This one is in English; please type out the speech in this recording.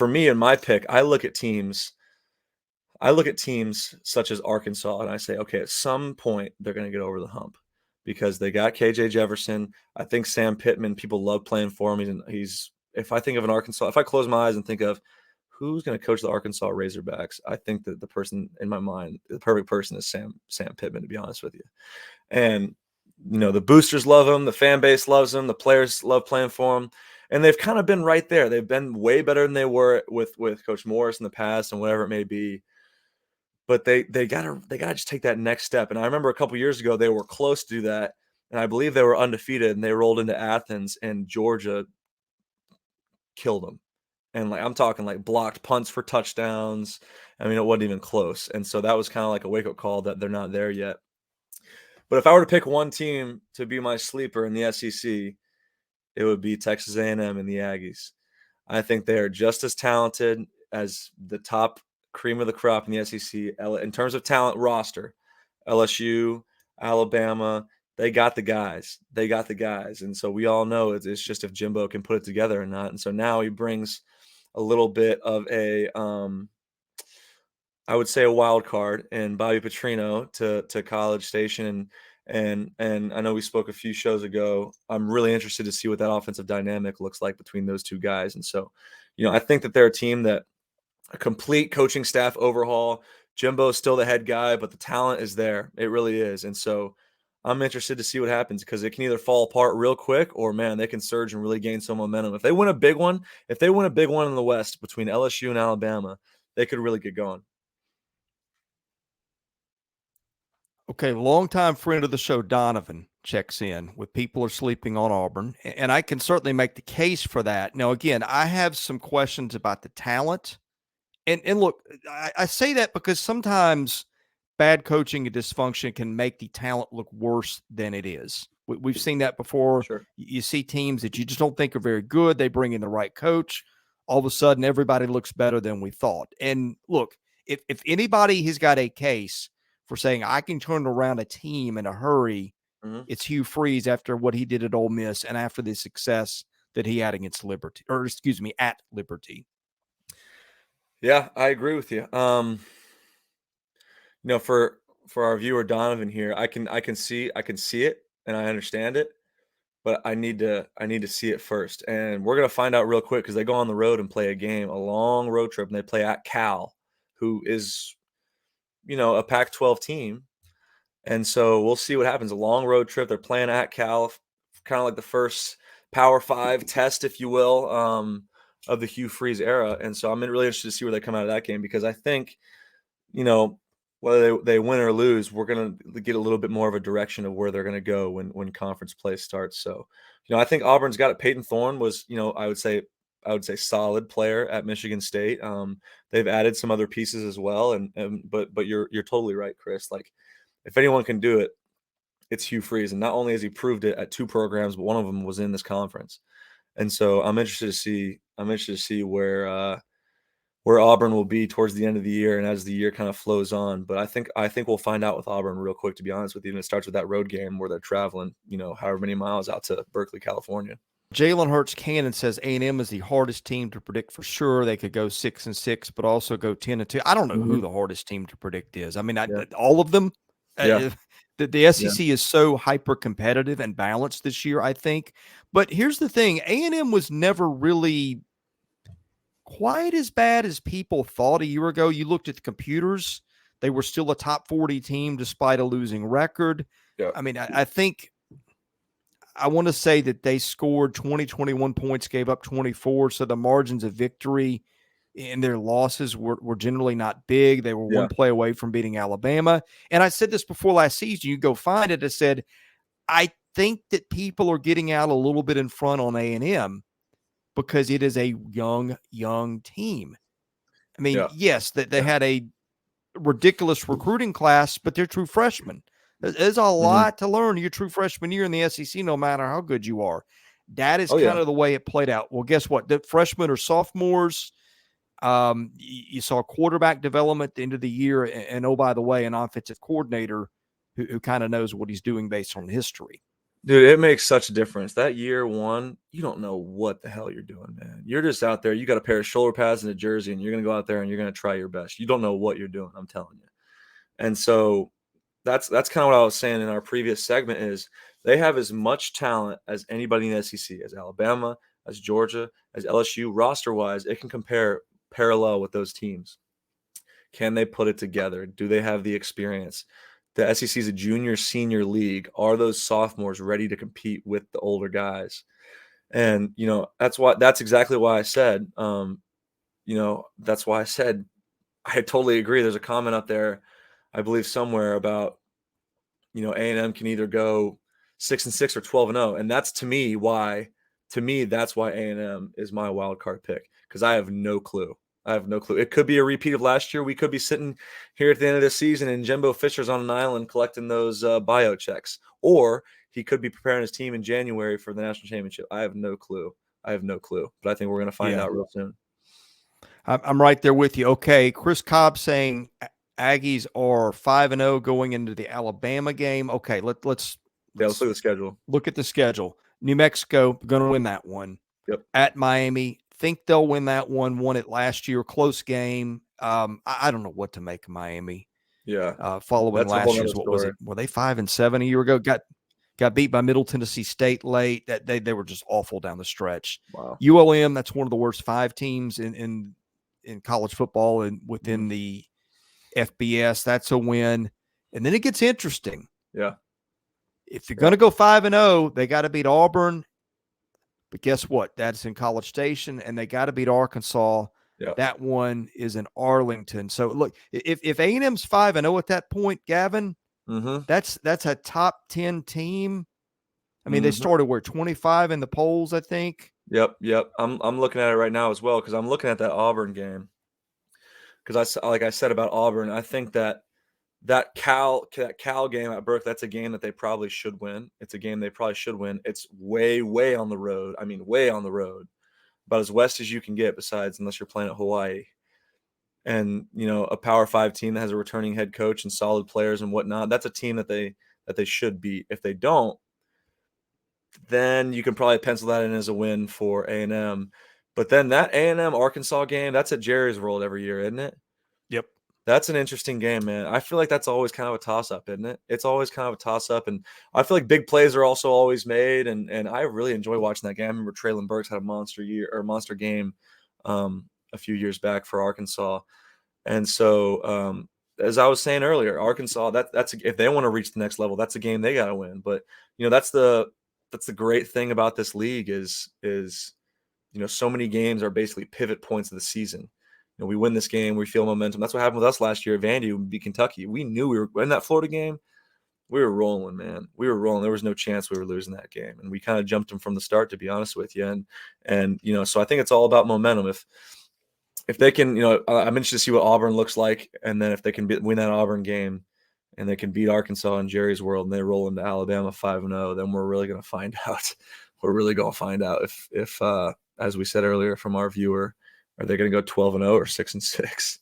for me in my pick, I look at teams such as Arkansas and I say, okay, at some point they're going to get over the hump because they got KJ Jefferson. I think Sam Pittman, people love playing for him. If I think of an Arkansas, if I close my eyes and think of who's going to coach the Arkansas Razorbacks, I think that the person in my mind, the perfect person is Sam Pittman, to be honest with you. And, the boosters love him. The fan base loves him. The players love playing for him. And they've kind of been right there. They've been way better than they were with Coach Morris in the past and whatever it may be. But they gotta just take that next step. And I remember a couple years ago they were close to do that, and I believe they were undefeated, and they rolled into Athens, and Georgia killed them. And I'm talking blocked punts for touchdowns. I mean, it wasn't even close. And so that was kind of like a wake up call that they're not there yet. But if I were to pick one team to be my sleeper in the SEC, it would be Texas A&M and the Aggies. I think they are just as talented as the top cream of the crop in the SEC in terms of talent roster. LSU, Alabama, they got the guys. And so we all know it's just if Jimbo can put it together or not. And so now he brings a little bit of I would say a wild card in Bobby Petrino to College Station. And I know we spoke a few shows ago. I'm really interested to see what that offensive dynamic looks like between those two guys. And so, I think that they're a team that a complete coaching staff overhaul. Jimbo is still the head guy, but the talent is there. It really is. And so I'm interested to see what happens because it can either fall apart real quick or, man, they can surge and really gain some momentum. If they win a big one in the West between LSU and Alabama, they could really get going. Okay, longtime friend of the show, Donovan, checks in with people are sleeping on Auburn, and I can certainly make the case for that. Now, again, I have some questions about the talent. And look, I say that because sometimes bad coaching and dysfunction can make the talent look worse than it is. We've seen that before. Sure. You see teams that you just don't think are very good. They bring in the right coach. All of a sudden, everybody looks better than we thought. And look, if anybody has got a case for saying I can turn around a team in a hurry, it's Hugh Freeze after what he did at Ole Miss and after the success that he had against Liberty, at Liberty. Yeah, I agree with you. For our viewer Donovan here, I can see it and I understand it, but I need to see it first. And we're gonna find out real quick because they go on the road and play a long road trip, and they play at Cal, who is, a Pac-12 team. And so we'll see what happens. A long road trip. They're playing at Cal, kind of like the first Power 5 test, if you will, of the Hugh Freeze era. And so I'm really interested to see where they come out of that game because I think, whether they win or lose, we're going to get a little bit more of a direction of where they're going to go when conference play starts. So, I think Auburn's got it. Peyton Thorne was, I would say solid player at Michigan State. They've added some other pieces as well. But you're totally right, Chris. Like if anyone can do it, it's Hugh Freeze. And not only has he proved it at two programs, but one of them was in this conference. And so I'm interested to see where Auburn will be towards the end of the year and as the year kind of flows on. But I think we'll find out with Auburn real quick, to be honest with you. And it starts with that road game where they're traveling, however many miles out to Berkeley, California. Jalen Hurts Cannon says A&M is the hardest team to predict for sure. They could go 6-6, but also go 10-2. I don't know who the hardest team to predict is. I mean, all of them. Yeah. The SEC is so hyper competitive and balanced this year, I think. But here's the thing: A&M was never really quite as bad as people thought a year ago. You looked at the computers; they were still a top 40 team despite a losing record. Yeah. I mean, I think. I want to say that they scored 21 points, gave up 24. So the margins of victory in their losses were generally not big. They were one play away from beating Alabama. And I said this before last season. You go find it. I said, I think that people are getting out a little bit in front on A&M because it is a young team. I mean, yes, that they had a ridiculous recruiting class, but they're true freshmen. There's a lot to learn your true freshman year in the SEC, no matter how good you are. That is kind of the way it played out. Well, guess what? The freshmen or sophomores, you saw quarterback development at the end of the year. And oh, by the way, an offensive coordinator who kind of knows what he's doing based on history. Dude, it makes such a difference. That year one, you don't know what the hell you're doing, man. You're just out there. You got a pair of shoulder pads and a jersey, and you're going to go out there and you're going to try your best. You don't know what you're doing, I'm telling you. And so that's kind of what I was saying in our previous segment is they have as much talent as anybody in the SEC, as Alabama, as Georgia, as LSU. Roster-wise, it can compare parallel with those teams. Can they put it together? Do they have the experience? The SEC is a junior senior league. Are those sophomores ready to compete with the older guys? And that's exactly why I said, that's why I said I totally agree. There's a comment up there, I believe somewhere about A&M can either go 6-6 or 12-0, and that's to me why that's why A&M is my wild card pick, because I have no clue. It could be a repeat of last year. We could be sitting here at the end of the season and Jimbo Fisher's on an island collecting those bio checks, or he could be preparing his team in January for the national championship. I have no clue. But I think we're going to find out real soon. I'm right there with you. Okay, Chris Cobb saying Aggies are 5-0 going into the Alabama game. Okay, let's look at the schedule. Look at the schedule. New Mexico going to win that one. Yep. At Miami, think they'll win that one. Won it last year, close game. I don't know what to make of Miami. Yeah. Following last year's, what was it? Were they 5-7 a year ago? Got beat by Middle Tennessee State late. That they were just awful down the stretch. Wow. ULM, that's one of the worst 5 teams in college football and within the FBS. That's a win. And then it gets interesting. Yeah. If you're going to go 5-0, they got to beat Auburn. But guess what? That's in College Station, and they got to beat Arkansas. Yeah. That one is in Arlington. So look, if A&M's 5-0 at that point, Gavin, that's a top 10 team. I mean, they started 25 in the polls, I think. Yep. I'm looking at it right now as well, because I'm looking at that Auburn game. Because like I said about Auburn, I think that Cal game at Burke, that's a game that they probably should win. It's a game they probably should win. It's way, way on the road. I mean, way on the road, about as west as you can get, besides unless you're playing at Hawaii. And a Power 5 team that has a returning head coach and solid players and whatnot. That's a team that they should beat. If they don't, then you can probably pencil that in as a win for A&M. But then that A&M Arkansas game, that's at Jerry's World every year, isn't it? Yep. That's an interesting game, man. I feel like that's always kind of a toss-up, isn't it? It's always kind of a toss-up, and I feel like big plays are also always made, and I really enjoy watching that game. I remember Traylon Burks had a monster game a few years back for Arkansas. And so as I was saying earlier, Arkansas, that's if they want to reach the next level, that's a game they got to win. But that's the great thing about this league is so many games are basically pivot points of the season. We win this game, we feel momentum. That's what happened with us last year at Vandy. We beat Kentucky. We knew we were in that Florida game. We were rolling, man. We were rolling. There was no chance we were losing that game, and we kind of jumped them from the start, to be honest with you. And so I think it's all about momentum. If they can, I'm interested to see what Auburn looks like, and then if they can win that Auburn game, and they can beat Arkansas in Jerry's World, and they roll into Alabama 5-0, then we're really going to find out. We're really going to find out if as we said earlier from our viewer, are they going to go 12-0 or 6-6?